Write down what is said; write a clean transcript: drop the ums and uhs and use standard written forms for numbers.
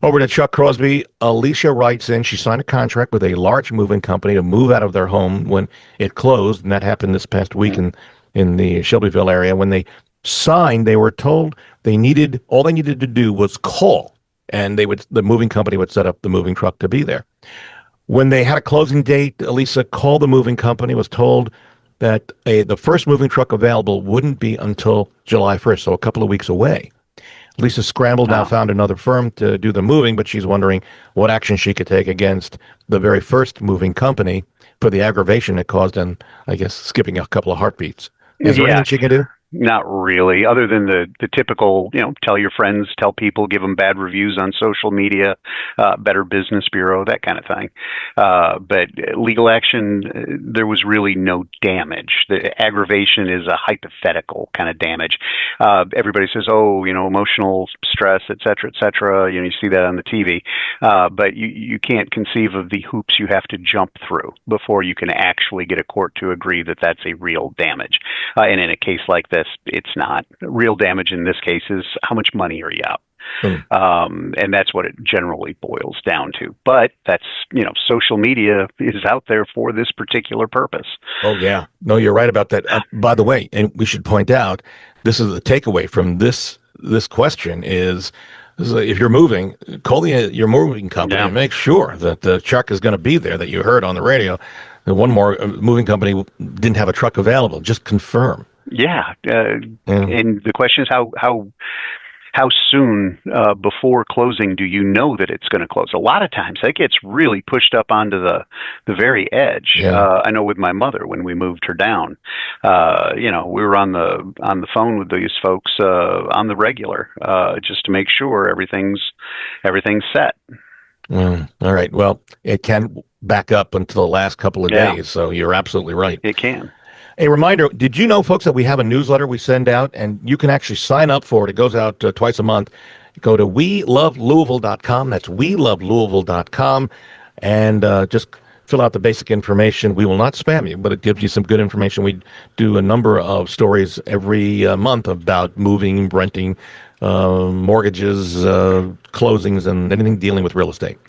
Over to Chuck Crosby, Alicia writes in, she signed a contract with a large moving company to move out of their home when it closed, and that happened this past week in the Shelbyville area. When they signed, they were told all they needed to do was call, and the moving company would set up the moving truck to be there. When they had a closing date, Elisa called the moving company, was told that the first moving truck available wouldn't be until July 1st, so a couple of weeks away. Lisa scrambled now, found another firm to do the moving, but she's wondering what action she could take against the very first moving company for the aggravation it caused and, I guess, skipping a couple of heartbeats. Is there anything she can do? Not really, other than the typical, tell your friends, tell people, give them bad reviews on social media, Better Business Bureau, that kind of thing. But legal action, there was really no damage. The aggravation is a hypothetical kind of damage. Everybody says, emotional stress, et cetera, you see that on the TV. But you can't conceive of the hoops you have to jump through before you can actually get a court to agree that that's a real damage. And in a case like this, it's not. Real damage in this case is how much money are you out? And that's what it generally boils down to. But that's, social media is out there for this particular purpose. Oh, yeah. No, you're right about that. By the way, and we should point out, this is the takeaway from this question is if you're moving, call your moving company and make sure that the truck is going to be there that you heard on the radio. The one more moving company didn't have a truck available. Just confirm. Yeah. And the question is how soon before closing do you know that it's going to close? A lot of times that gets really pushed up onto the very edge. Yeah. I know with my mother when we moved her down, we were on the phone with these folks on the regular just to make sure everything's set. All right. Well, it can back up until the last couple of days, so you're absolutely right. It can. A reminder, did you know, folks, that we have a newsletter we send out, and you can actually sign up for it. It goes out twice a month. Go to welovelouisville.com. That's welovelouisville.com, and just fill out the basic information. We will not spam you, but it gives you some good information. We do a number of stories every month about moving, renting, mortgages, closings, and anything dealing with real estate.